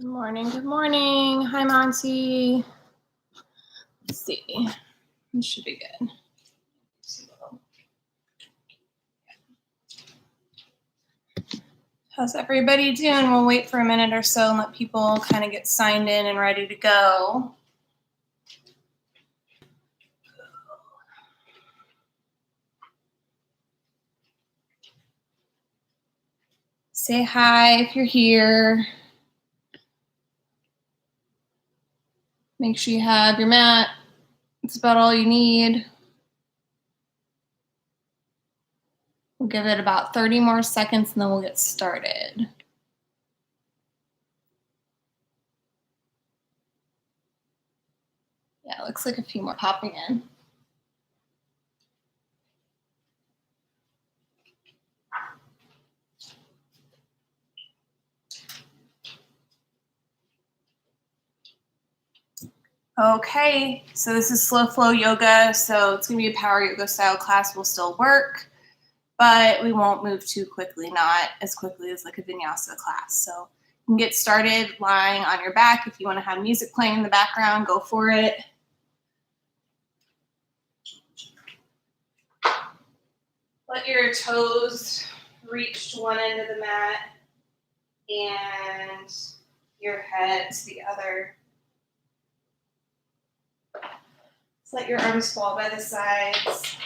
Good morning. Good morning. Hi, Monty. Let's see. This should be good. How's everybody doing? We'll wait for a minute or so and let people kind of get signed in and ready to go. Say hi if you're here. Make sure you have your mat. It's about all you need. We'll give it about 30 more seconds and then we'll get started. Yeah, it looks like a few more popping in. Okay, so this is slow flow yoga, so it's gonna be a power yoga style class. Will still work, but we won't move too quickly, not as quickly as like a vinyasa class. So you can get started lying on your back. If you want to have music playing in the background, go for it. Let your toes reach to one end of the mat and your head to the other. Just let your arms fall by the sides.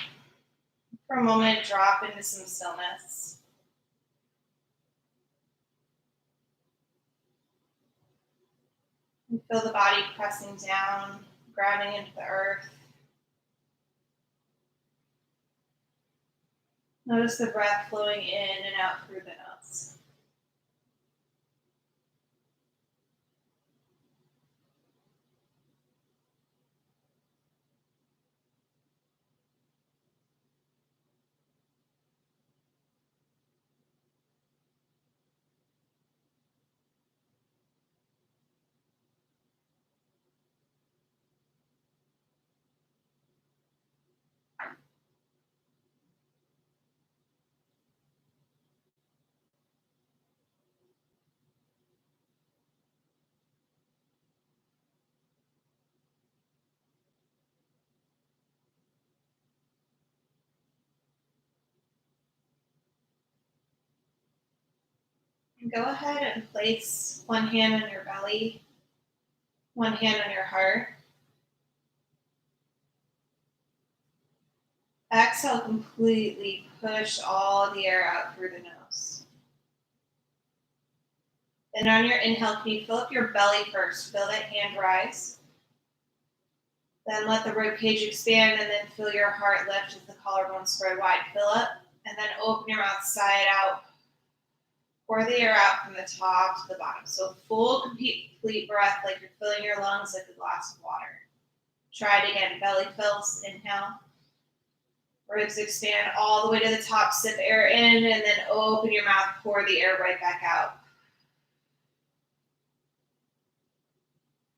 For a moment, drop into some stillness. And feel the body pressing down, grounding into the earth. Notice the breath flowing in and out through the nose. And go ahead and place one hand on your belly, one hand on your heart. Exhale, completely push all the air out through the nose. Then on your inhale, can you fill up your belly first? Feel that hand rise. Then let the rib cage expand and then feel your heart lift as the collarbone spread wide. Fill up and then open your mouth side out. Pour the air out from the top to the bottom. So full, complete breath like you're filling your lungs like a glass of water. Try it again. Belly fills, inhale. Ribs expand all the way to the top. Sip air in and then open your mouth. Pour the air right back out.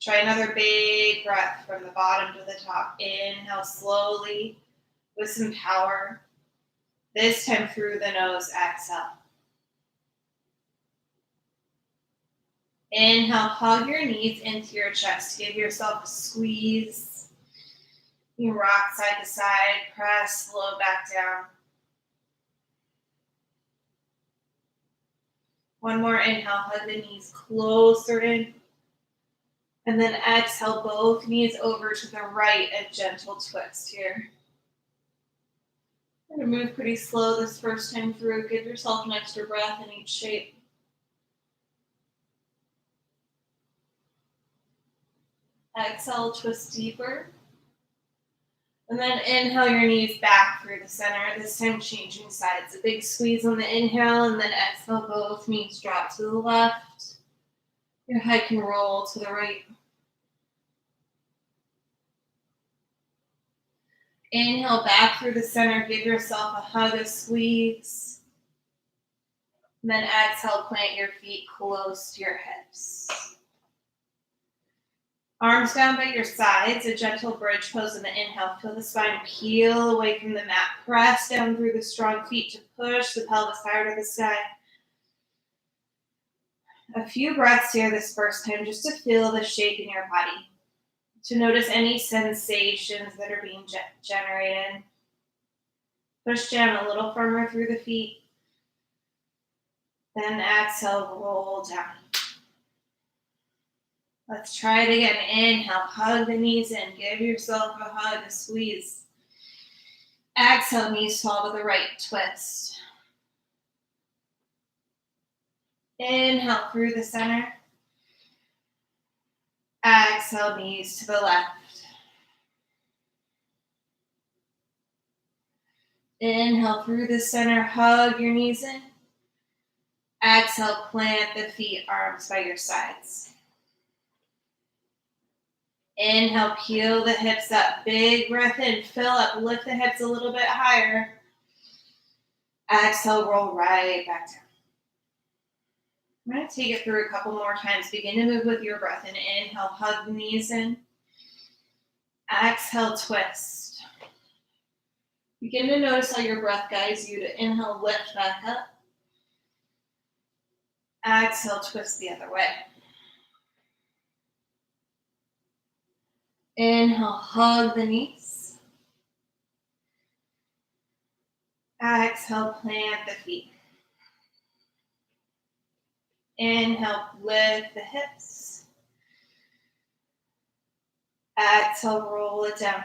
Try another big breath from the bottom to the top. Inhale slowly with some power. This time through the nose, exhale. Inhale, hug your knees into your chest. Give yourself a squeeze. You rock side to side, press slow back down. One more inhale, hug the knees closer in. And then exhale, both knees over to the right, a gentle twist here. I'm going to move pretty slow this first time through. Give yourself an extra breath in each shape. Exhale, twist deeper. And then inhale your knees back through the center, this time changing sides. A big squeeze on the inhale, and then exhale, both knees drop to the left. Your head can roll to the right. Inhale back through the center, give yourself a hug, a squeeze. And then exhale, plant your feet close to your hips. Arms down by your sides, a gentle bridge pose in the inhale. Feel the spine peel away from the mat. Press down through the strong feet to push the pelvis higher to the sky. A few breaths here this first time just to feel the shape in your body, to notice any sensations that are being generated. Push down a little firmer through the feet. Then exhale, roll down. Let's try it again. Inhale, hug the knees in. Give yourself a hug, a squeeze. Exhale, knees fall to the right, twist. Inhale through the center. Exhale, knees to the left. Inhale through the center, hug your knees in. Exhale, plant the feet, arms by your sides. Inhale, peel the hips up. Big breath in, fill up, lift the hips a little bit higher. Exhale, roll right back down. I'm going to take it through a couple more times. Begin to move with your breath in. Inhale, hug the knees in. Exhale, twist. Begin to notice how your breath guides you to inhale, lift back up. Exhale, twist the other way. Inhale, hug the knees. Exhale, plant the feet. Inhale, lift the hips. Exhale, roll it down.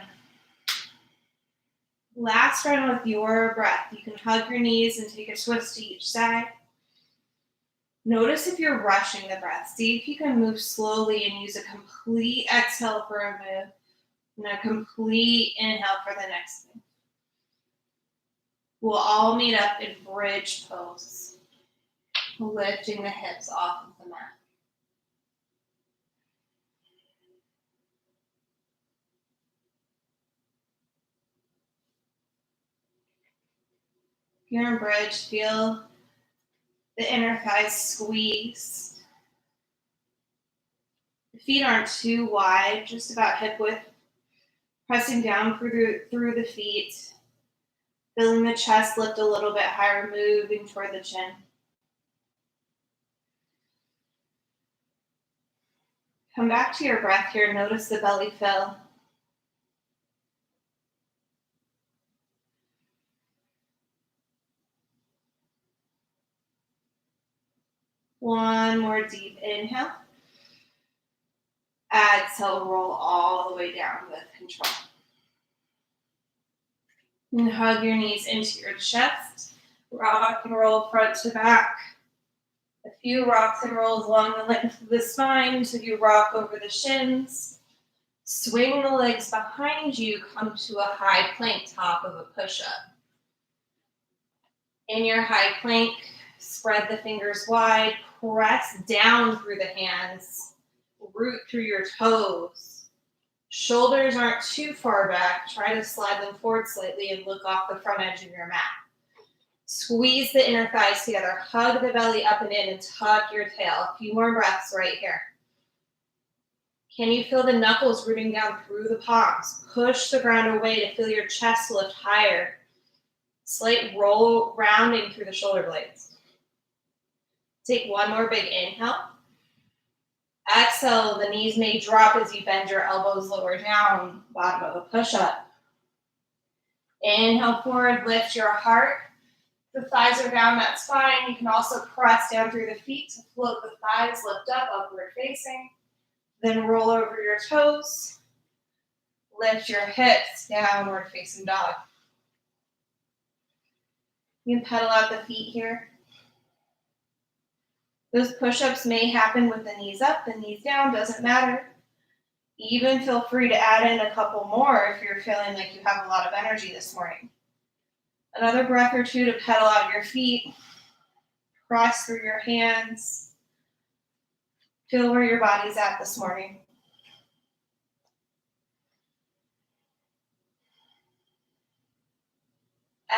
Last round with your breath. You can hug your knees and take a twist to each side. Notice if you're rushing the breath. See if you can move slowly and use a complete exhale for a move and a complete inhale for the next move. We'll all meet up in bridge pose, lifting the hips off of the mat. If you're in bridge, feel the inner thighs squeeze. The feet aren't too wide, just about hip width. Pressing down through the feet. Feeling the chest lift a little bit higher, moving toward the chin. Come back to your breath here. Notice the belly fill. One more deep inhale. Exhale, roll all the way down with control. And hug your knees into your chest. Rock and roll front to back. A few rocks and rolls along the length of the spine so you rock over the shins. Swing the legs behind you, come to a high plank, top of a push-up. In your high plank, spread the fingers wide, press down through the hands, root through your toes. Shoulders aren't too far back. Try to slide them forward slightly and look off the front edge of your mat. Squeeze the inner thighs together. Hug the belly up and in and tuck your tail. A few more breaths right here. Can you feel the knuckles rooting down through the palms? Push the ground away to feel your chest lift higher. Slight roll rounding through the shoulder blades. Take one more big inhale. Exhale, the knees may drop as you bend your elbows lower down, bottom of a push-up. Inhale forward, lift your heart. The thighs are down, that's fine. You can also press down through the feet to float the thighs, lift up, upward facing. Then roll over your toes. Lift your hips, downward facing dog. You can pedal out the feet here. Those push-ups may happen with the knees up, the knees down, doesn't matter. Even feel free to add in a couple more if you're feeling like you have a lot of energy this morning. Another breath or two to pedal out your feet. Cross through your hands. Feel where your body's at this morning.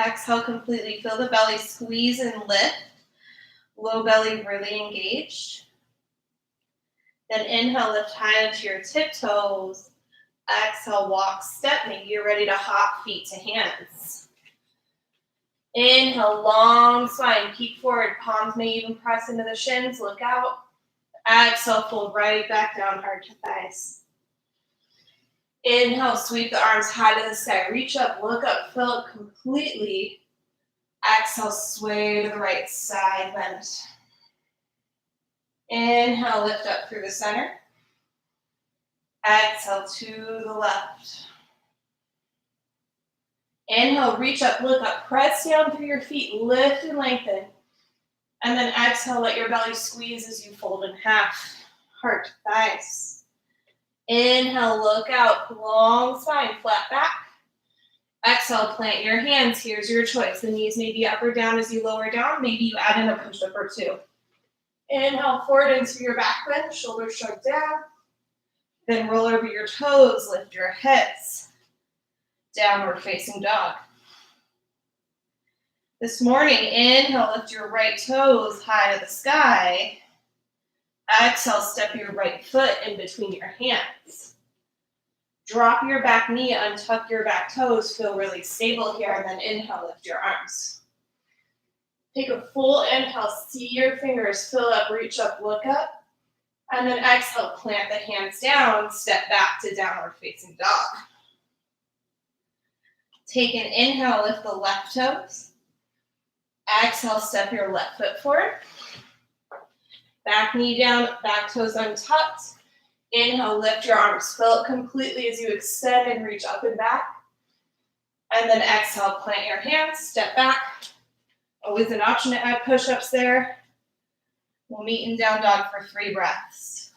Exhale completely. Feel the belly squeeze and lift. Low belly really engaged. Then inhale, lift high into your tiptoes. Exhale, walk, step. Maybe you're ready to hop feet to hands. Inhale, long spine, peek forward. Palms may even press into the shins. Look out. Exhale, fold right back down, hard to thighs. Inhale, sweep the arms high to the sky. Reach up, look up, fill up completely. Exhale, sway to the right side, bend. Inhale, lift up through the center. Exhale to the left. Inhale, reach up, look up, press down through your feet, lift and lengthen. And then exhale, let your belly squeeze as you fold in half. Heart to thighs. Inhale, look out, long spine, flat back. Exhale, plant your hands. Here's your choice. The knees may be up or down as you lower down. Maybe you add in a push-up or two. Inhale, forward into your back bend, shoulders shrug down. Then roll over your toes, lift your hips. Downward facing dog. This morning, inhale, lift your right toes high to the sky. Exhale, step your right foot in between your hands. Drop your back knee, untuck your back toes, feel really stable here, and then inhale, lift your arms. Take a full inhale, see your fingers fill up, reach up, look up. And then exhale, plant the hands down, step back to downward facing dog. Take an inhale, lift the left toes. Exhale, step your left foot forward. Back knee down, back toes untucked. Inhale, lift your arms, fill up completely as you extend and reach up and back. And then exhale, plant your hands, step back. Always an option to add push-ups there. We'll meet in down dog for 3 breaths.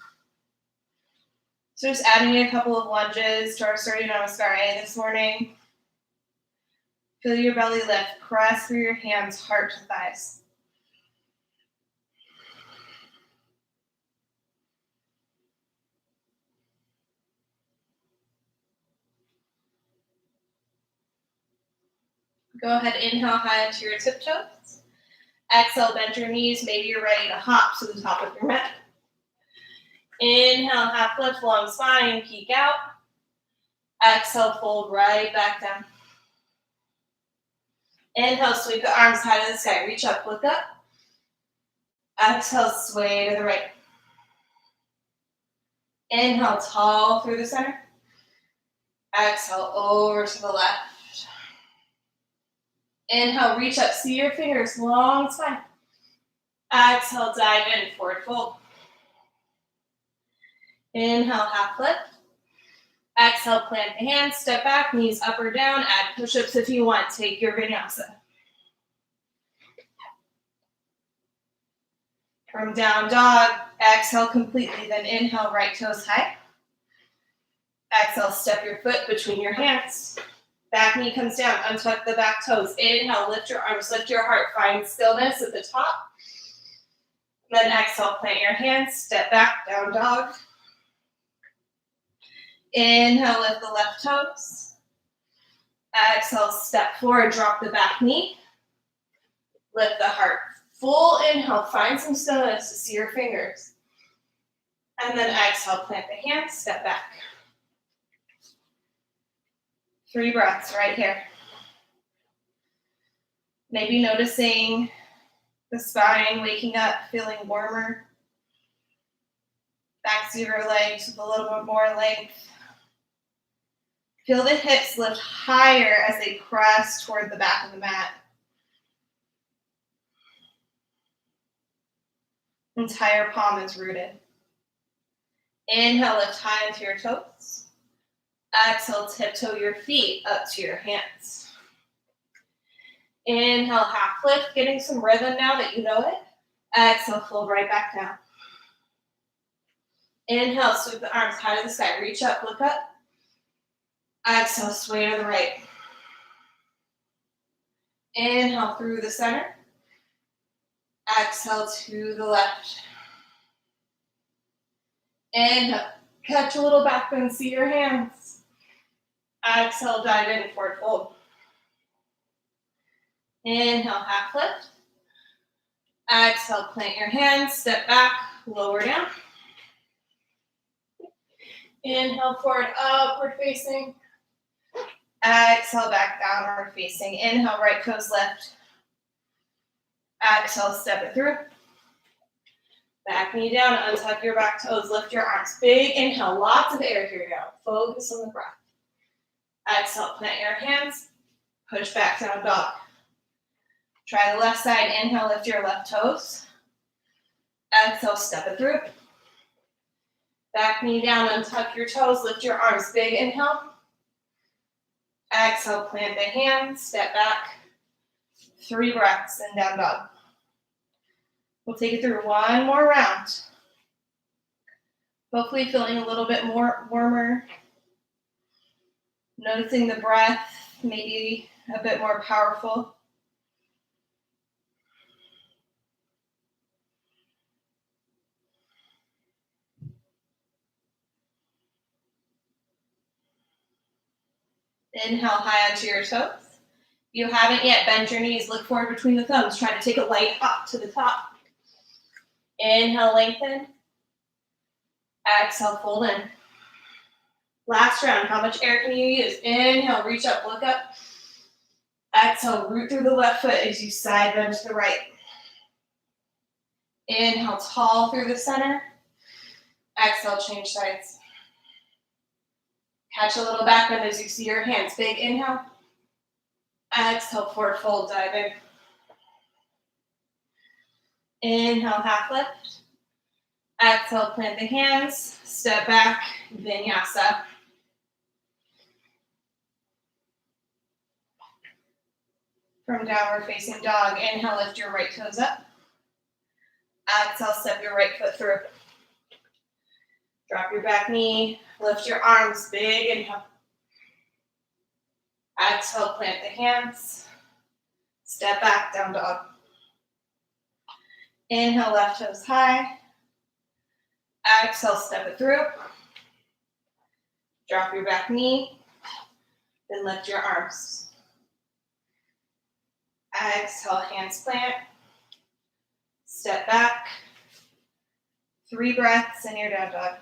So just adding a couple of lunges to our Surya Namaskar A this morning. Feel your belly lift, press through your hands, heart to thighs. Go ahead, inhale high into your tiptoes. Exhale, bend your knees. Maybe you're ready to hop to the top of your mat. Inhale, half lift, long spine, peek out. Exhale, fold right back down. Inhale, sweep the arms high to the sky. Reach up, look up. Exhale, sway to the right. Inhale, tall through the center. Exhale, over to the left. Inhale, reach up, see your fingers, long spine. Exhale, dive in, forward fold. Inhale, half lift. Exhale, plant the hands, step back, knees up or down, add push-ups if you want. Take your vinyasa. From down dog, exhale completely, then inhale, right toes high. Exhale, step your foot between your hands. Back knee comes down, untuck the back toes. Inhale, lift your arms, lift your heart, find stillness at the top. Then exhale, plant your hands, step back, down dog. Inhale, lift the left toes. Exhale, step forward, drop the back knee. Lift the heart. Full inhale, find some stillness to see your fingers. And then exhale, plant the hands, step back. 3 breaths right here. Maybe noticing the spine waking up, feeling warmer. Backs of your legs with a little bit more length. Feel the hips lift higher as they press toward the back of the mat. Entire palm is rooted. Inhale, lift high into your toes. Exhale, tiptoe your feet up to your hands. Inhale, half lift, getting some rhythm now that you know it. Exhale, fold right back down. Inhale, sweep the arms high to the sky. Reach up, look up. Exhale, sway to the right. Inhale through the center. Exhale to the left. Inhale, catch a little back bend, see your hands. Exhale, dive in, forward fold. Inhale, half lift. Exhale, plant your hands, step back, lower down. Inhale, forward, upward facing. Exhale, back, downward facing. Inhale, right toes lift. Exhale, step it through. Back knee down, untuck your back toes, lift your arms. Big inhale, lots of air here now. Focus on the breath. Exhale, plant your hands, push back down dog. Try the left side, inhale, lift your left toes. Exhale, step it through. Back knee down, untuck your toes, lift your arms. Big inhale. Exhale, plant the hands, step back. 3 breaths and down dog. We'll take it through one more round. Hopefully feeling a little bit more warmer. Noticing the breath, maybe a bit more powerful. Inhale high onto your toes. If you haven't yet, bend your knees, look forward between the thumbs. Try to take a light up to the top. Inhale, lengthen. Exhale, fold in. Last round, how much air can you use? Inhale, reach up, look up. Exhale, root through the left foot as you side bend to the right. Inhale, tall through the center. Exhale, change sides. Catch a little back bend as you see your hands. Big inhale. Exhale, forward fold, dive in. Inhale, half lift. Exhale, plant the hands. Step back, vinyasa. From downward facing dog, inhale, lift your right toes up. Exhale, step your right foot through. Drop your back knee, lift your arms, big inhale. Exhale, plant the hands. Step back, down dog. Inhale, left toes high. Exhale, step it through. Drop your back knee, then lift your arms. Exhale, hands plant. Step back. 3 breaths in your down dog.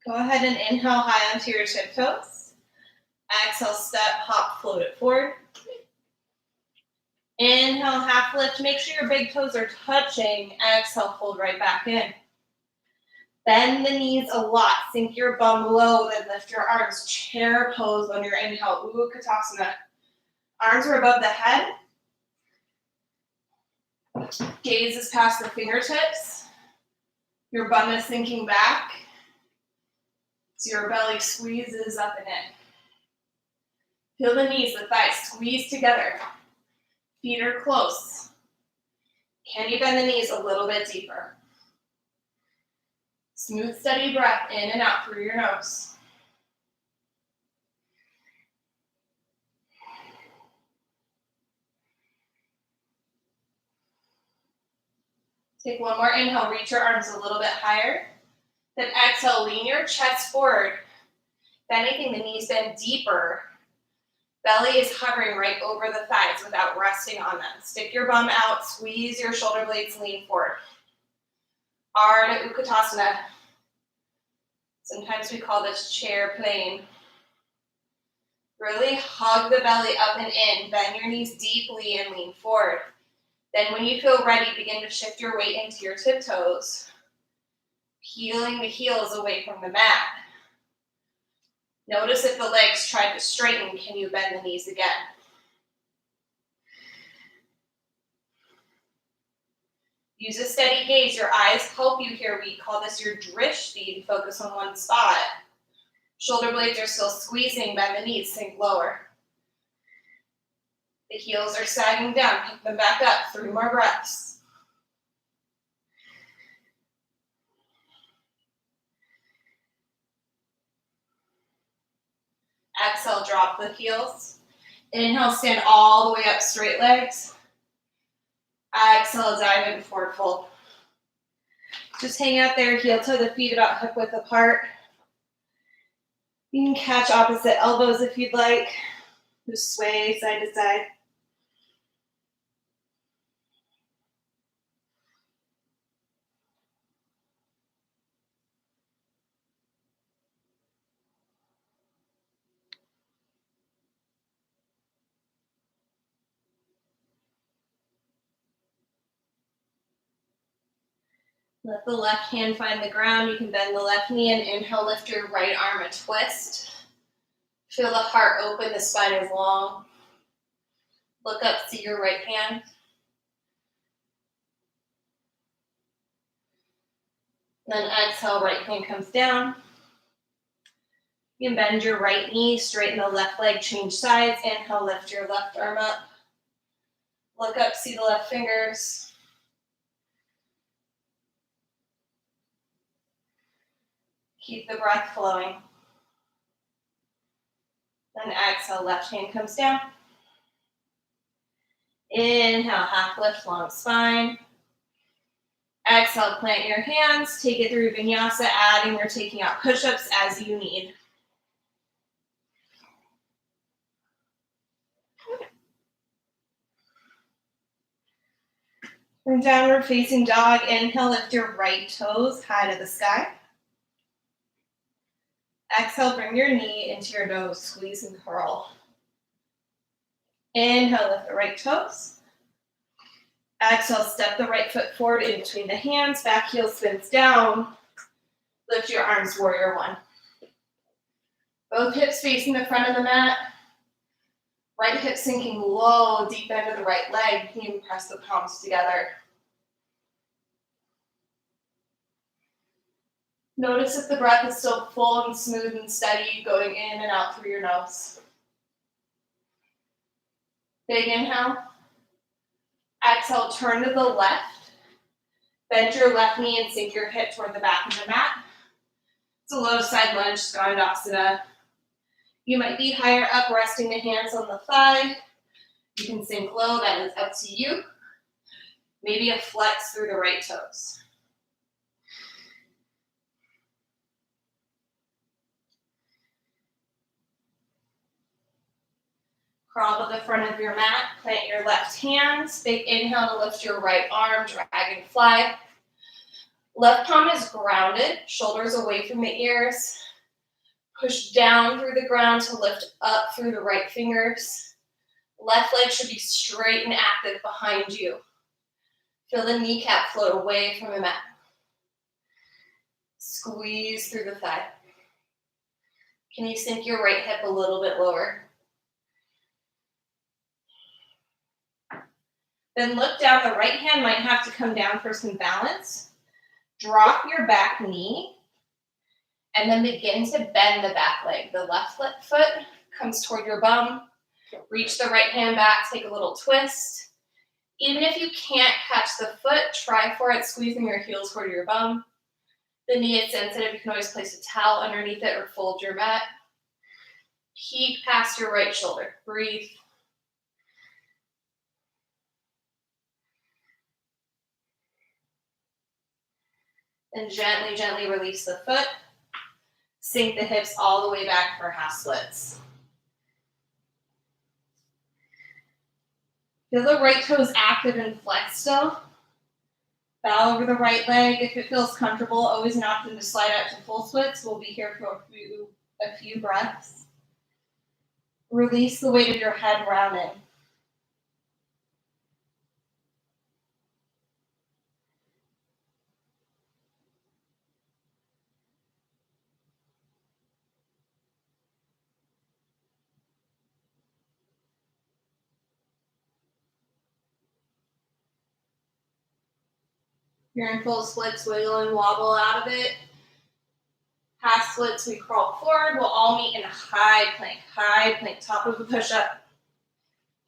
Go ahead and inhale high onto your tiptoes. Exhale, step, hop, float it forward. Inhale, half lift. Make sure your big toes are touching. Exhale, fold right back in. Bend the knees a lot. Sink your bum low, then lift your arms. Chair pose on your inhale. Utkatasana. Arms are above the head. Gaze is past the fingertips. Your bum is sinking back. So your belly squeezes up and in. Feel the knees, the thighs squeeze together. Feet are close. Can you bend the knees a little bit deeper? Smooth, steady breath in and out through your nose. Take one more inhale, reach your arms a little bit higher. Then exhale, lean your chest forward. If anything, the knees bend deeper. Belly is hovering right over the thighs without resting on them. Stick your bum out, squeeze your shoulder blades, lean forward. Ardha Utkatasana. Sometimes we call this chair plane. Really hug the belly up and in. Bend your knees deeply and lean forward. Then when you feel ready, begin to shift your weight into your tiptoes, peeling the heels away from the mat. Notice if the legs try to straighten, can you bend the knees again? Use a steady gaze. Your eyes help you here. We call this your drishti, focus on one spot. Shoulder blades are still squeezing, bend the knees, sink lower. The heels are sagging down, pick them back up, 3 more breaths. Exhale, drop the heels. Inhale, stand all the way up, straight legs. Exhale, dive in, forward fold. Just hang out there, heel toe the feet about hip width apart. You can catch opposite elbows if you'd like. Just sway side to side. Let the left hand find the ground. You can bend the left knee and inhale, lift your right arm a twist. Feel the heart open, the spine is long. Look up, see your right hand. Then exhale, right hand comes down. You can bend your right knee, straighten the left leg, change sides. Inhale, lift your left arm up. Look up, see the left fingers. Keep the breath flowing. Then exhale, left hand comes down. Inhale, half lift, long spine. Exhale, plant your hands, take it through vinyasa, adding or taking out push-ups as you need. From downward facing dog, inhale, lift your right toes high to the sky. Exhale, bring your knee into your nose, squeeze and curl. Inhale, lift the right toes. Exhale, step the right foot forward in between the hands, back heel spins down. Lift your arms, warrior one. Both hips facing the front of the mat. Right hip sinking low, deep end of the right leg. You can press the palms together. Notice if the breath is still full and smooth and steady, going in and out through your nose. Big inhale. Exhale, turn to the left. Bend your left knee and sink your hip toward the back of the mat. It's a low side lunge, Skandasana. You might be higher up, resting the hands on the thigh. You can sink low, that is up to you. Maybe a flex through the right toes. Crawl to the front of your mat, plant your left hands. Big inhale to lift your right arm, dragonfly. Left palm is grounded, shoulders away from the ears. Push down through the ground to lift up through the right fingers. Left leg should be straight and active behind you. Feel the kneecap float away from the mat. Squeeze through the thigh. Can you sink your right hip a little bit lower? Then look down. The right hand might have to come down for some balance. Drop your back knee. And then begin to bend the back leg. The left foot comes toward your bum. Reach the right hand back, take a little twist. Even if you can't catch the foot, try for it, squeezing your heels toward your bum. The knee is sensitive, you can always place a towel underneath it or fold your mat. Peek past your right shoulder, breathe. And gently, gently release the foot. Sink the hips all the way back for half splits. Feel the right toes active and flexed still. Bow over the right leg. If it feels comfortable, always an option to slide out to full splits. We'll be here for a few breaths. Release the weight of your head rounding. You're in full splits, wiggle and wobble out of it. Half splits, we crawl forward. We'll all meet in a high plank, top of the push-up.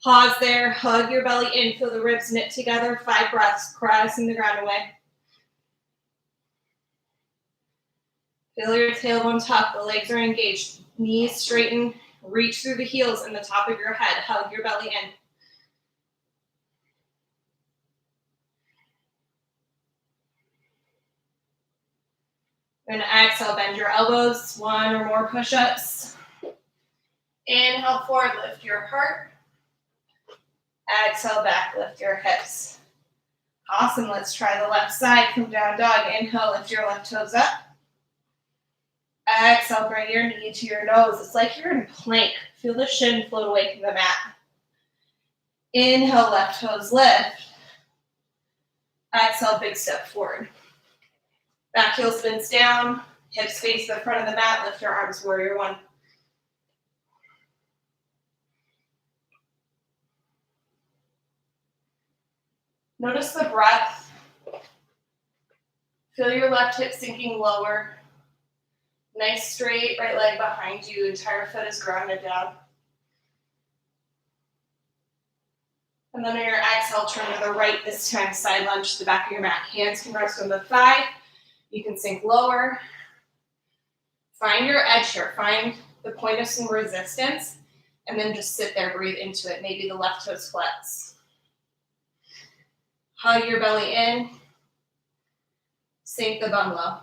Pause there, hug your belly in, feel the ribs knit together. 5 breaths, pressing the ground away. Feel your tailbone tuck, the legs are engaged. Knees straighten, reach through the heels and the top of your head. Hug your belly in. Then exhale, bend your elbows, 1 or more push-ups. Inhale forward, lift your heart. Exhale back, lift your hips. Awesome, let's try the left side, from down dog. Inhale, lift your left toes up. Exhale, bring your knee to your nose. It's like you're in plank. Feel the shin float away from the mat. Inhale, left toes lift. Exhale, big step forward. Back heel spins down, hips face the front of the mat, lift your arms, warrior one. Notice the breath. Feel your left hip sinking lower. Nice straight right leg behind you, entire foot is grounded down. And then on your exhale, turn to the right this time, side lunge to the back of your mat. Hands can rest on the thigh. You can sink lower. Find your edge here. Find the point of some resistance, and then just sit there, breathe into it. Maybe the left toes flex. Hug your belly in. Sink the bum low.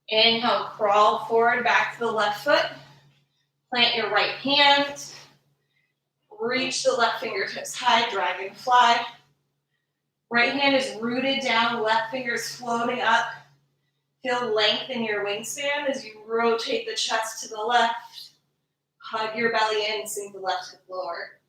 Inhale, crawl forward, back to the left foot. Plant your right hand. Reach the left fingertips high, dragonfly. Right hand is rooted down, left finger's floating up. Feel length in your wingspan as you rotate the chest to the left. Hug your belly in, sink the left hip lower.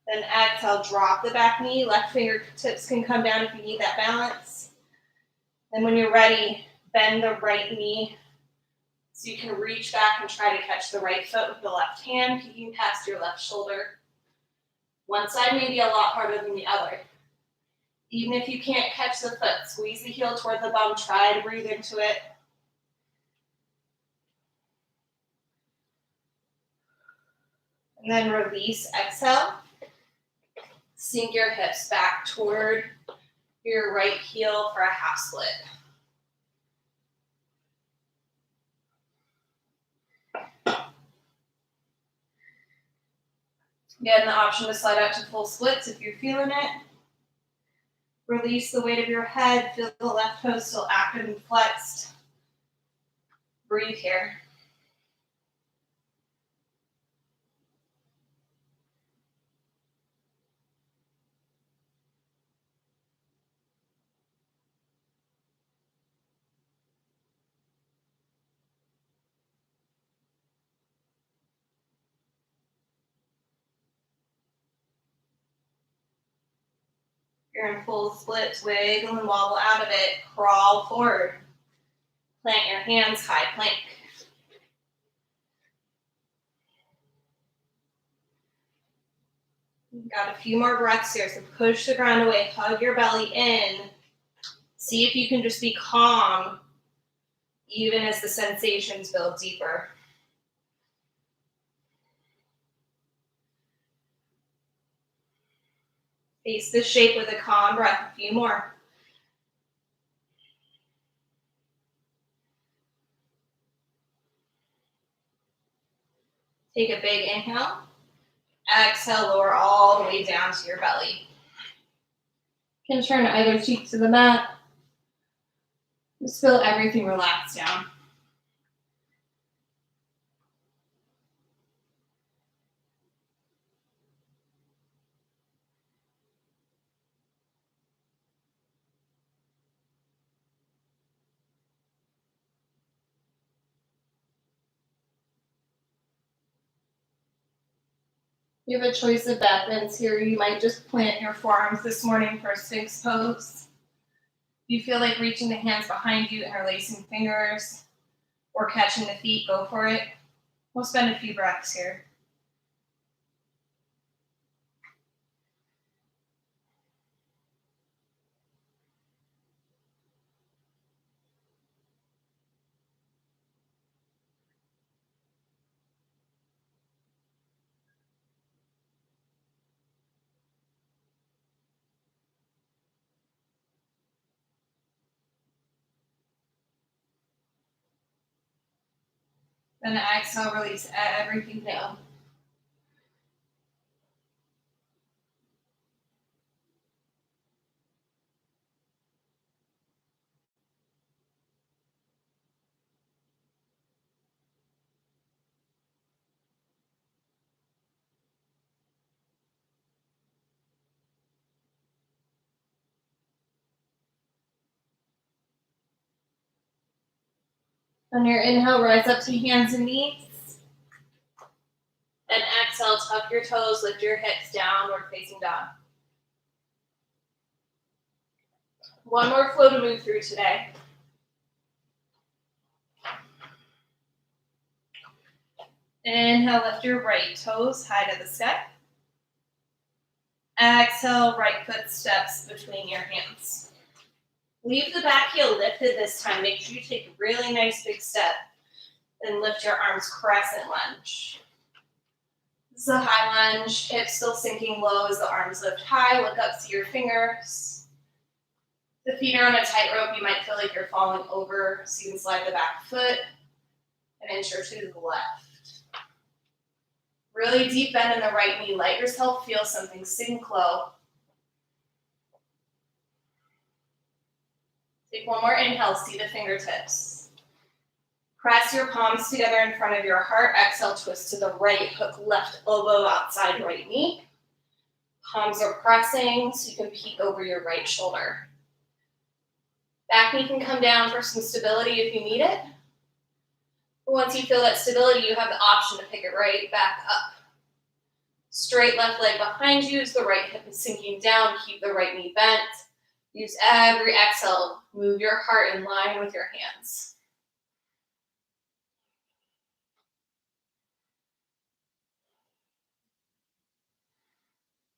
Then exhale, drop the back knee. Left fingertips can come down if you need that balance. Then when you're ready, bend the right knee so you can reach back and try to catch the right foot with the left hand, peeking past your left shoulder. One side may be a lot harder than the other. Even if you can't catch the foot, squeeze the heel toward the bum, try to breathe into it. And then release, exhale. Sink your hips back toward your right heel for a half split. Again, the option to slide out to full splits if you're feeling it. Release the weight of your head. Feel the left toes still active and flexed. Breathe here. You're in full splits, wiggle and wobble out of it. Crawl forward. Plant your hands, high plank. You've got a few more breaths here, so push the ground away, hug your belly in. See if you can just be calm, even as the sensations build deeper. Face the shape with a calm breath, a few more. Take a big inhale. Exhale, lower all the way down to your belly. You can turn either cheek to the mat. Just feel everything relax down. You have a choice of back bends here. You might just plant your forearms this morning for a Sphinx pose. You feel like reaching the hands behind you, interlacing fingers, or catching the feet, go for it. We'll spend a few breaths here. Then exhale, release everything down. On your inhale, rise up to hands and knees. And exhale, tuck your toes, lift your hips downward facing dog. One more flow to move through today. Inhale, lift your right toes high to the sky. Exhale, right foot steps between your hands. Leave the back heel lifted this time. Make sure you take a really nice big step. Then lift your arms, crescent lunge. This is a high lunge, hips still sinking low as the arms lift high. Look up, see your fingers. The feet are on a tightrope. You might feel like you're falling over, so you can slide the back foot an inch or two to the left. Really deep bend in the right knee. Let yourself feel something sink low. Take one more inhale, see the fingertips. Press your palms together in front of your heart. Exhale, twist to the right, hook left elbow outside right knee. Palms are pressing so you can peek over your right shoulder. Back knee can come down for some stability if you need it. Once you feel that stability, you have the option to pick it right back up. Straight left leg behind you as the right hip is sinking down. Keep the right knee bent. Use every exhale. Move your heart in line with your hands.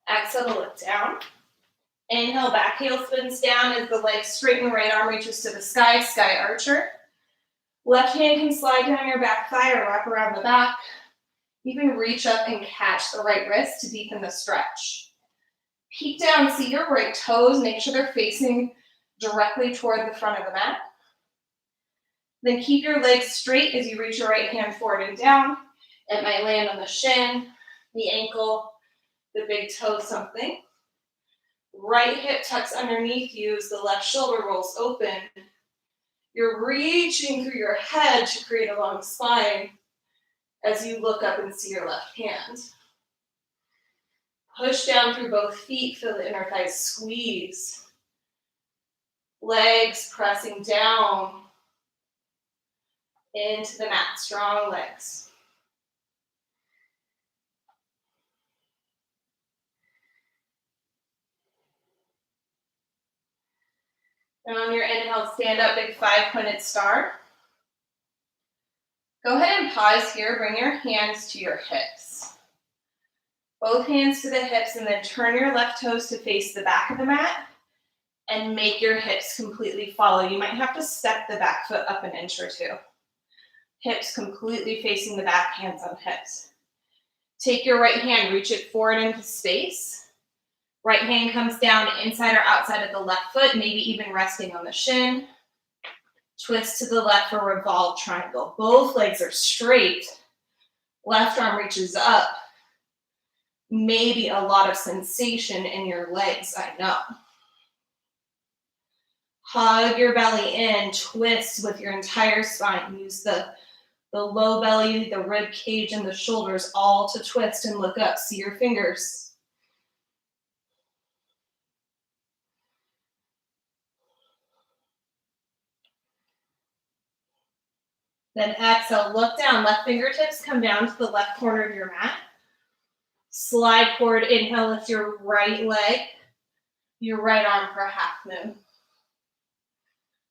Exhale to lift down. Inhale, back heel spins down as the legs straighten, right arm reaches to the sky, sky archer. Left hand can slide down your back thigh or wrap around the back. You can reach up and catch the right wrist to deepen the stretch. Peek down, see your right toes, make sure they're facing directly toward the front of the mat. Then keep your legs straight as you reach your right hand forward and down. It might land on the shin, the ankle, the big toe, something. Right hip tucks underneath you as the left shoulder rolls open. You're reaching through your head to create a long spine as you look up and see your left hand. Push down through both feet, feel the inner thighs squeeze. Legs pressing down into the mat, strong legs. And on your inhale, stand up, big 5-pointed star. Go ahead and pause here, bring your hands to your hips. Both hands to the hips, and then turn your left toes to face the back of the mat and make your hips completely follow. You might have to step the back foot up an inch or two. Hips completely facing the back, hands on hips. Take your right hand, reach it forward into space. Right hand comes down inside or outside of the left foot, maybe even resting on the shin. Twist to the left for revolve triangle. Both legs are straight. Left arm reaches up. Maybe a lot of sensation in your legs, I know. Hug your belly in, twist with your entire spine. Use the low belly, the rib cage, and the shoulders all to twist and look up. See your fingers. Then exhale, look down. Left fingertips come down to the left corner of your mat. Slide forward, inhale, lift your right leg, your right arm for a half moon.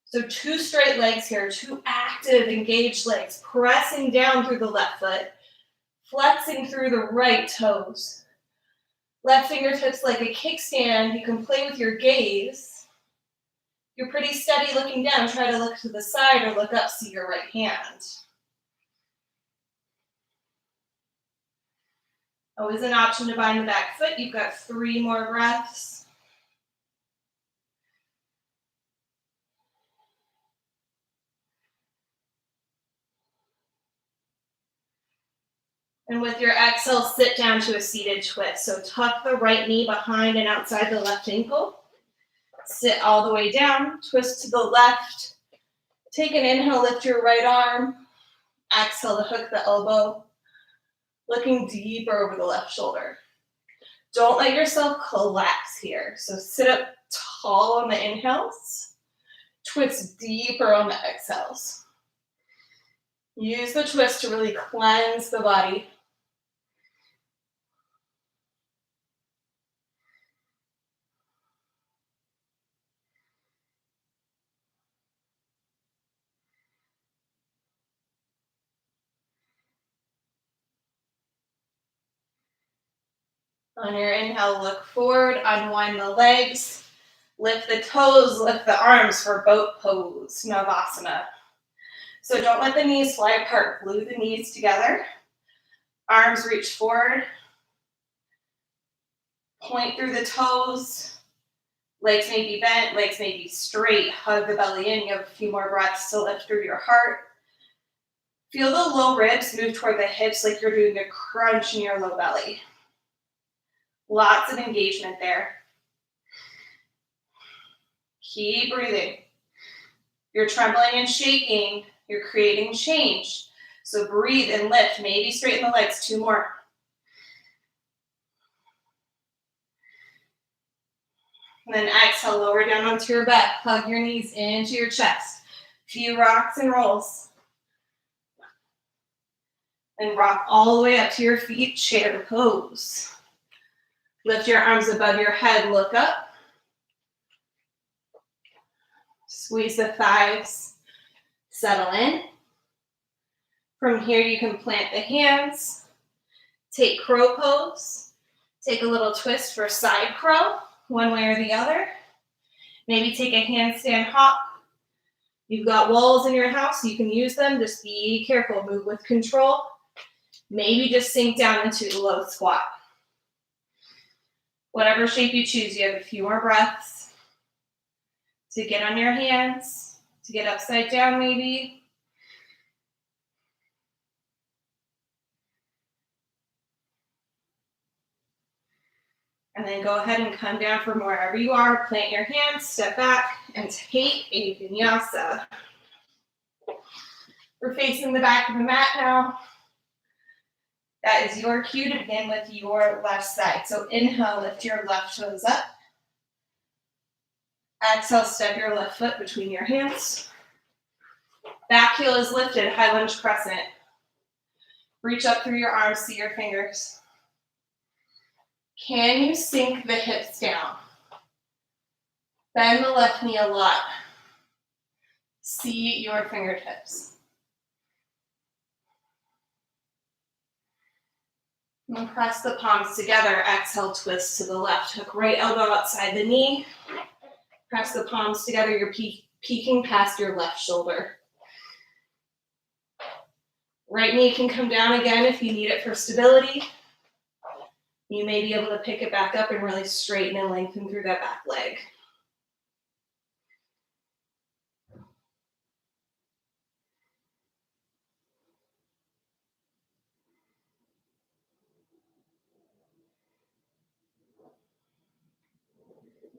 So 2 straight legs here, 2 active, engaged legs, pressing down through the left foot, flexing through the right toes. Left fingertips like a kickstand. You can play with your gaze. You're pretty steady looking down. Try to look to the side or look up, see your right hand. Always an option to bind the back foot. You've got 3 more breaths. And with your exhale, sit down to a seated twist. So tuck the right knee behind and outside the left ankle. Sit all the way down, twist to the left. Take an inhale, lift your right arm. Exhale to hook the elbow. Looking deeper over the left shoulder. Don't let yourself collapse here. So sit up tall on the inhales. Twist deeper on the exhales. Use the twist to really cleanse the body. On your inhale, look forward, unwind the legs, lift the toes, lift the arms for boat pose, Navasana. So don't let the knees fly apart, glue the knees together, arms reach forward, point through the toes, legs may be bent, legs may be straight, hug the belly in, you have a few more breaths to lift through your heart. Feel the low ribs move toward the hips like you're doing a crunch in your low belly. Lots of engagement there. Keep breathing. You're trembling and shaking. You're creating change. So breathe and lift. Maybe straighten the legs. 2 more. And then exhale, lower down onto your back. Hug your knees into your chest. Few rocks and rolls. And rock all the way up to your feet, chair pose. Lift your arms above your head, look up. Squeeze the thighs, settle in. From here, you can plant the hands. Take crow pose. Take a little twist for side crow, one way or the other. Maybe take a handstand hop. You've got walls in your house, you can use them. Just be careful, move with control. Maybe just sink down into a low squat. Whatever shape you choose, you have a few more breaths to get on your hands, to get upside down maybe. And then go ahead and come down from wherever you are, plant your hands, step back, and take a vinyasa. We're facing the back of the mat now. That is your cue to begin with your left side. So inhale, lift your left toes up. Exhale, step your left foot between your hands. Back heel is lifted, high lunge crescent. Reach up through your arms, see your fingers. Can you sink the hips down? Bend the left knee a lot. See your fingertips. And press the palms together. Exhale, twist to the left. Hook right elbow outside the knee. Press the palms together. You're peeking past your left shoulder. Right knee can come down again if you need it for stability. You may be able to pick it back up and really straighten and lengthen through that back leg.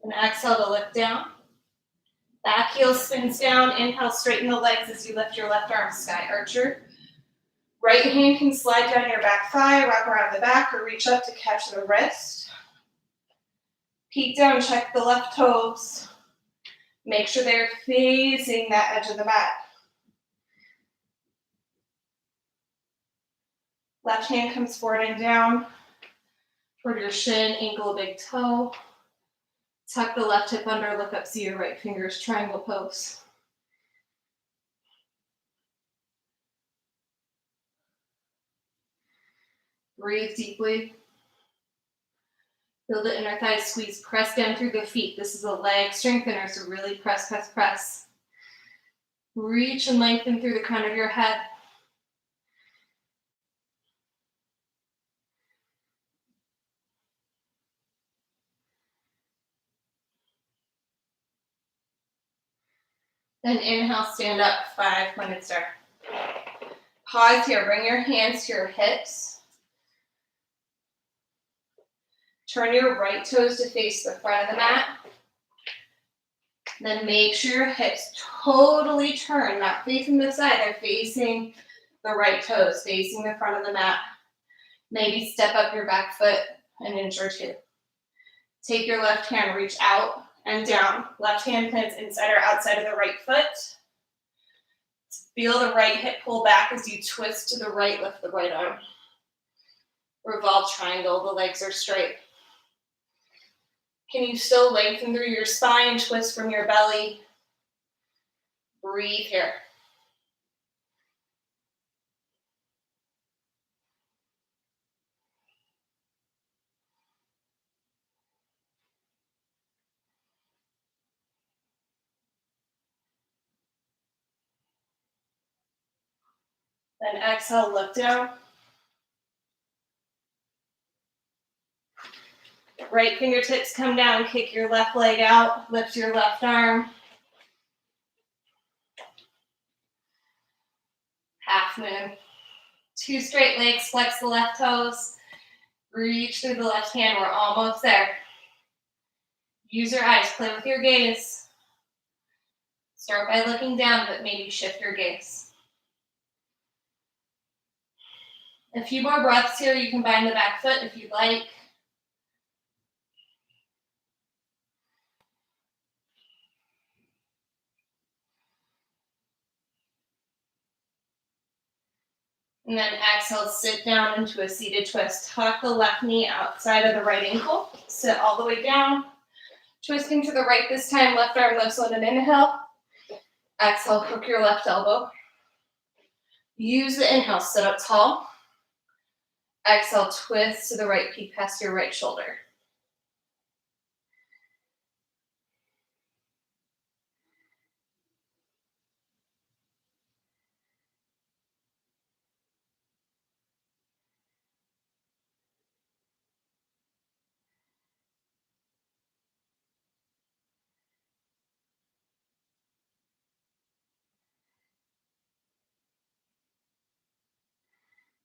And exhale to lift down. Back heel spins down. Inhale, straighten the legs as you lift your left arm, sky archer. Right hand can slide down your back thigh, wrap around the back, or reach up to catch the wrist. Peek down, check the left toes. Make sure they're facing that edge of the mat. Left hand comes forward and down toward your shin, ankle, big toe. Tuck the left hip under, look up, see your right fingers, triangle pose. Breathe deeply. Feel the inner thighs squeeze, press down through the feet. This is a leg strengthener, so really press, press, press. Reach and lengthen through the crown of your head. Then inhale, stand up, 5-pointed star. Pause here, bring your hands to your hips. Turn your right toes to face the front of the mat. Then make sure your hips totally turn, not facing the side, they're facing the right toes, facing the front of the mat. Maybe step up your back foot an inch or 2. Take your left hand, reach out and down. Left hand plants inside or outside of the right foot. Feel the right hip pull back as you twist to the right, lift the right arm. Revolve triangle, the legs are straight. Can you still lengthen through your spine, twist from your belly? Breathe here. Then exhale, look down. Right fingertips come down, kick your left leg out, lift your left arm. Half moon. 2 straight legs, flex the left toes. Reach through the left hand, we're almost there. Use your eyes, play with your gaze. Start by looking down, but maybe shift your gaze. A few more breaths here. You can bind the back foot if you'd like. And then exhale, sit down into a seated twist. Tuck the left knee outside of the right ankle. Sit all the way down. Twisting to the right this time. Left arm lifts on an inhale. Exhale, hook your left elbow. Use the inhale, sit up tall. Exhale, twist to the right, peek past your right shoulder.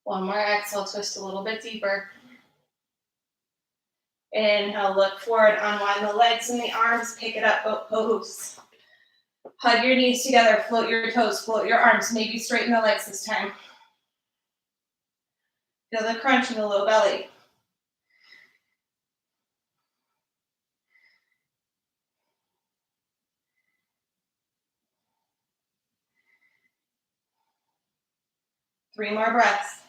One more exhale, twist a little bit deeper. Inhale, look forward, unwind the legs and the arms, pick it up, boat pose. Hug your knees together, float your toes, float your arms, maybe straighten the legs this time. Feel the crunch in the low belly. Three more breaths.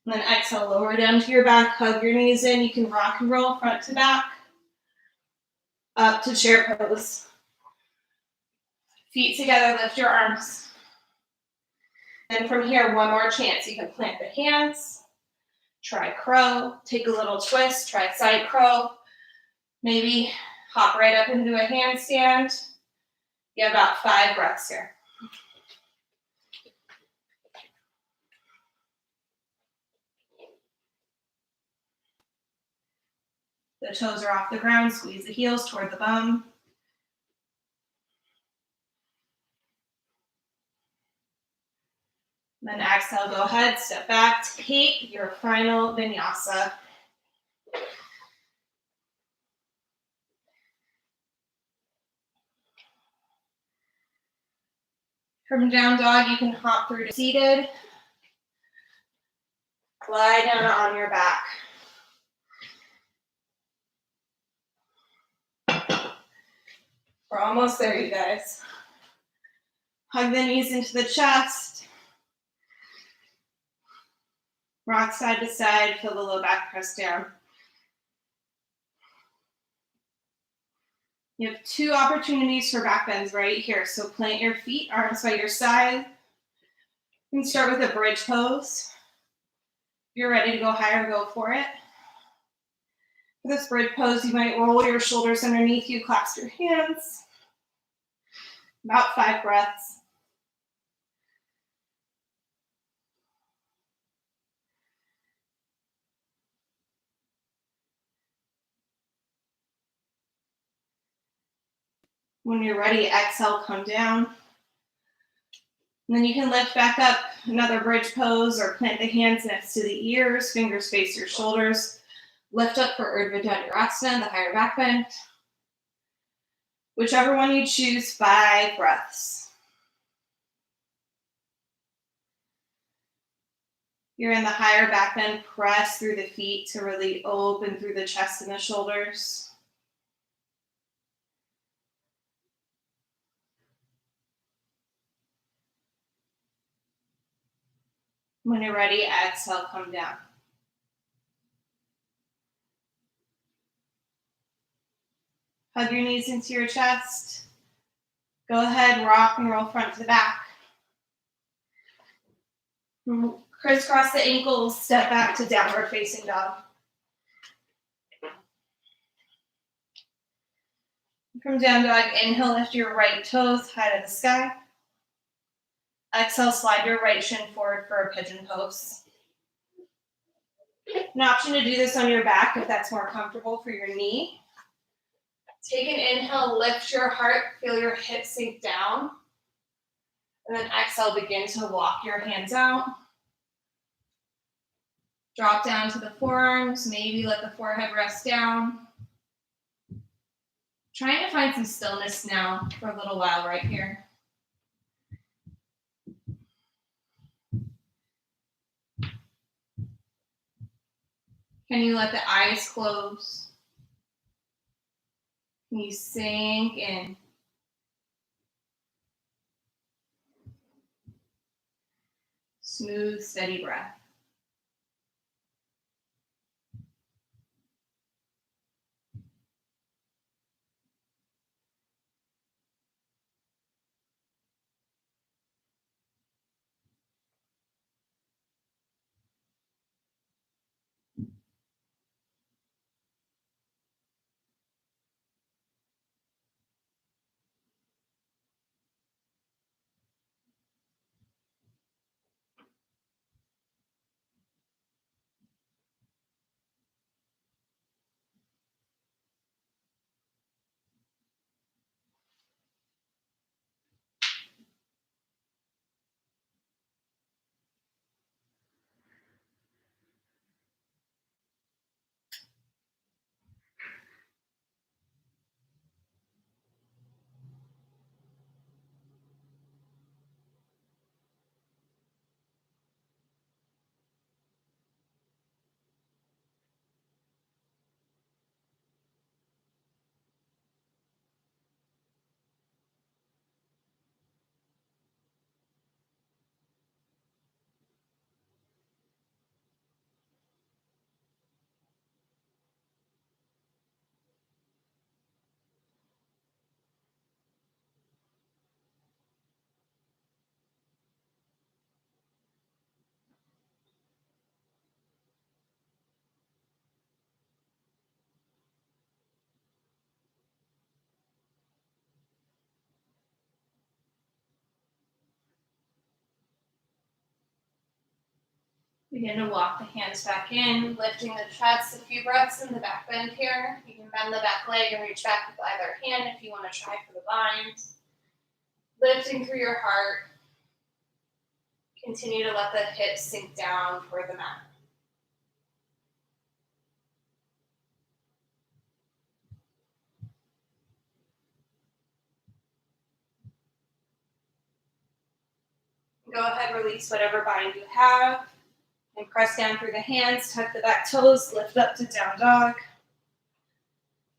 And then exhale, lower down to your back, hug your knees in. You can rock and roll front to back. Up to chair pose. Feet together, lift your arms. And from here, one more chance. You can plant the hands, try crow, take a little twist, try side crow. Maybe hop right up into a handstand. You have about 5 breaths here. The toes are off the ground, squeeze the heels toward the bum. Then exhale, go ahead, step back, take your final vinyasa. From down dog, you can hop through to seated. Lie down on your back. We're almost there, you guys. Hug the knees into the chest. Rock side to side, feel the low back press down. You have 2 opportunities for back bends right here. So plant your feet, arms by your side. You can start with a bridge pose. If you're ready to go higher, go for it. For this bridge pose, you might roll your shoulders underneath you, clasp your hands. About 5 breaths. When you're ready, exhale, come down. And then you can lift back up, another bridge pose, or plant the hands next to the ears, fingers face your shoulders. Lift up for Urdhva Dhanurasana, the higher back bend. Whichever one you choose, 5 breaths. You're in the higher back bend, press through the feet to really open through the chest and the shoulders. When you're ready, exhale, come down. Hug your knees into your chest. Go ahead, rock and roll front to back. Crisscross the ankles, step back to downward facing dog. From down dog, inhale, lift your right toes high to the sky. Exhale, slide your right shin forward for a pigeon pose. An option to do this on your back if that's more comfortable for your knee. Take an inhale, lift your heart, feel your hips sink down. And then exhale, begin to walk your hands out. Drop down to the forearms, maybe let the forehead rest down. Trying to find some stillness now for a little while right here. Can you let the eyes close? Can you sink in? Smooth, steady breath. Begin to walk the hands back in, lifting the chest. A few breaths in the back bend here. You can bend the back leg and reach back with either hand if you want to try for the binds. Lifting through your heart. Continue to let the hips sink down toward the mat. Go ahead, release whatever bind you have. And press down through the hands, tuck the back toes, lift up to down dog.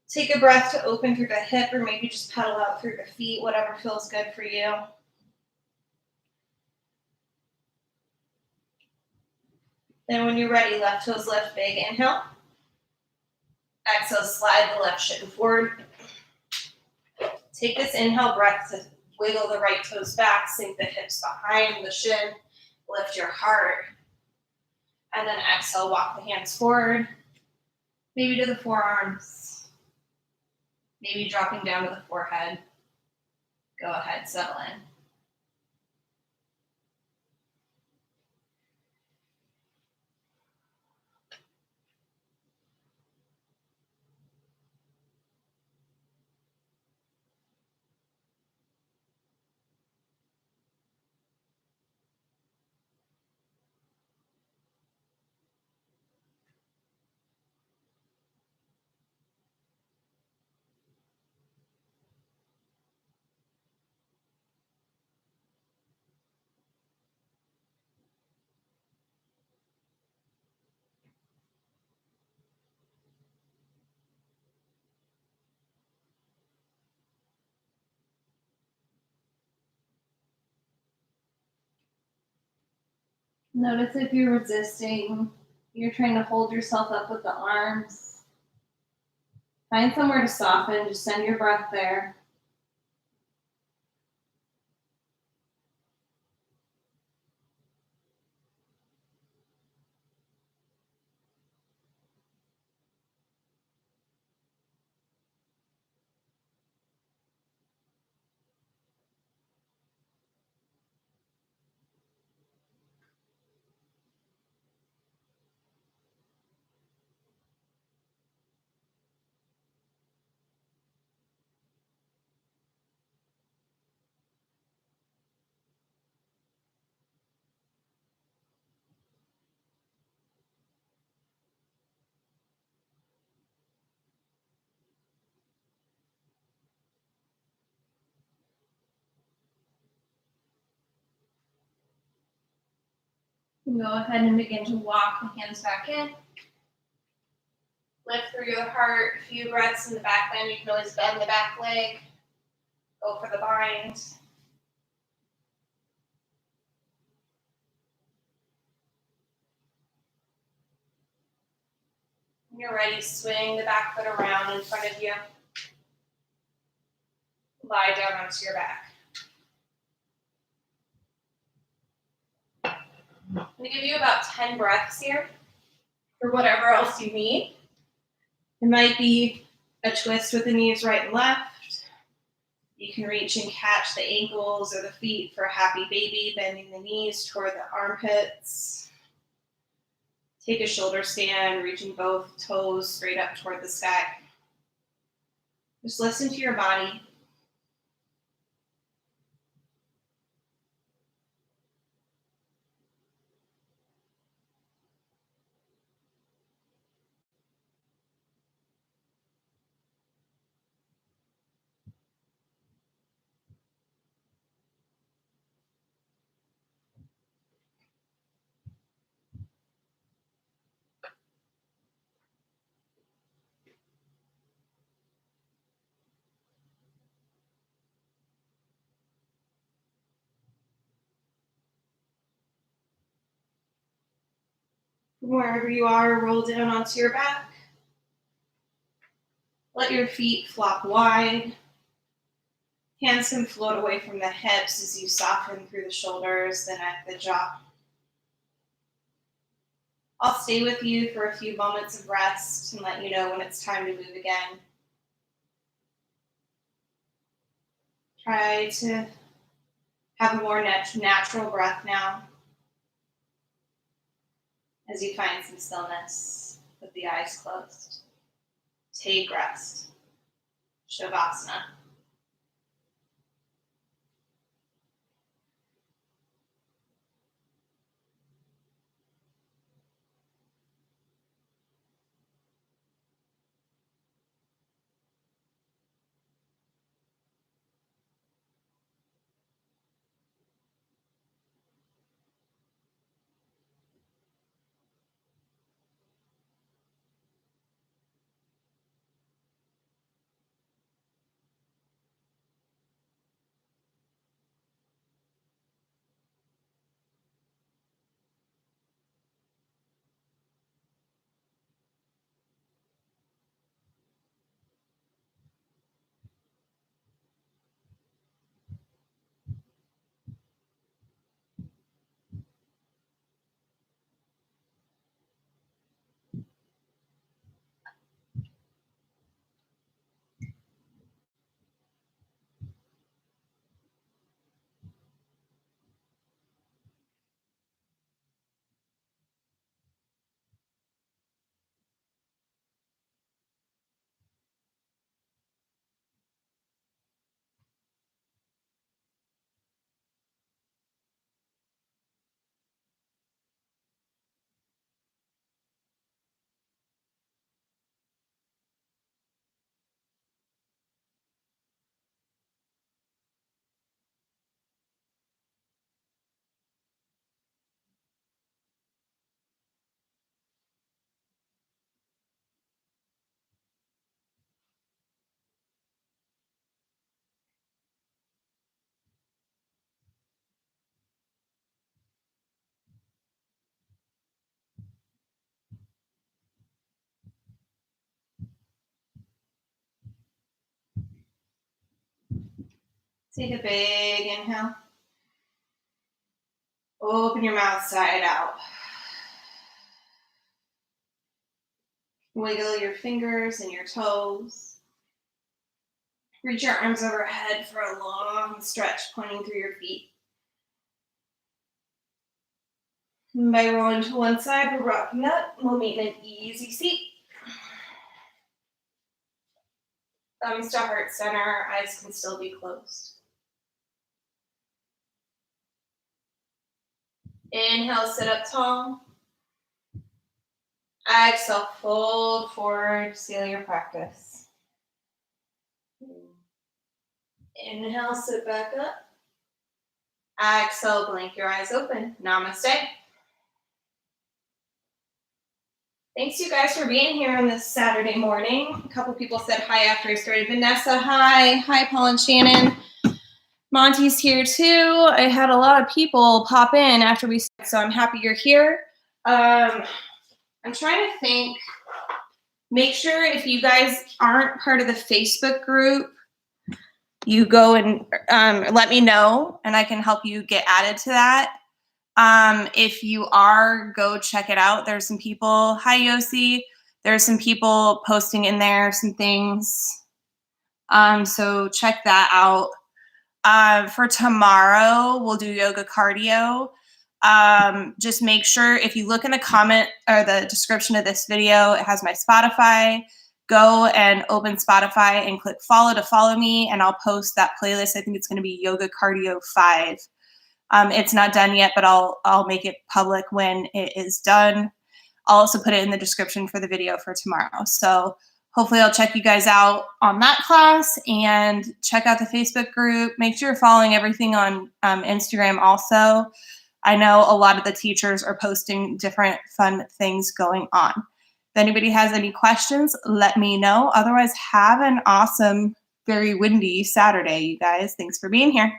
Take a breath to open through the hip or maybe just pedal out through the feet, whatever feels good for you. Then when you're ready, left toes lift, big inhale. Exhale, slide the left shin forward. Take this inhale breath to wiggle the right toes back, sink the hips behind the shin, lift your heart. And then exhale, walk the hands forward, maybe to the forearms, maybe dropping down to the forehead. Go ahead, settle in. Notice if you're resisting, you're trying to hold yourself up with the arms. Find somewhere to soften, just send your breath there. And go ahead and begin to walk the hands back in. Lift through your heart, a few breaths in the back bend. You can always bend the back leg. Go for the bind. When you're ready, swing the back foot around in front of you. Lie down onto your back. I'm going to give you about 10 breaths here for whatever else you need. It might be a twist with the knees right and left. You can reach and catch the ankles or the feet for a happy baby, bending the knees toward the armpits. Take a shoulder stand, reaching both toes straight up toward the sky. Just listen to your body. From wherever you are, roll down onto your back. Let your feet flop wide. Hands can float away from the hips as you soften through the shoulders, the neck, the jaw. I'll stay with you for a few moments of rest and let you know when it's time to move again. Try to have a more natural breath now as you find some stillness with the eyes closed. Take rest. Shavasana. Take a big inhale. Open your mouth side out. Wiggle your fingers and your toes. Reach your arms overhead for a long stretch, pointing through your feet. And by rolling to one side, we're rocking up. We'll meet in an easy seat. Thumbs to heart center, eyes can still be closed. Inhale, sit up tall. Exhale, fold forward, seal your practice. Inhale, sit back up. Exhale, blink your eyes open. Namaste. Thanks you guys for being here on this Saturday morning. A couple people said hi after I started. Vanessa, hi. Hi, Paul and Shannon. Monty's here too. I had a lot of people pop in after we started, so I'm happy you're here. I'm trying to think. Make sure if you guys aren't part of the Facebook group, you go and let me know, and I can help you get added to that. If you are, go check it out. There's some people. Hi, Yossi. There's some people posting in there some things. So check that out. For tomorrow, we'll do yoga cardio. Just make sure if you look in the comment or the description of this video, it has my Spotify. Go and open Spotify and click follow to follow me, and I'll post that playlist. I think it's going to be Yoga Cardio 5. It's not done yet, but I'll make it public when it is done. I'll also put it in the description for the video for tomorrow. So hopefully I'll check you guys out on that class, and check out the Facebook group. Make sure you're following everything on Instagram also. I know a lot of the teachers are posting different fun things going on. If anybody has any questions, let me know. Otherwise, have an awesome, very windy Saturday, you guys. Thanks for being here.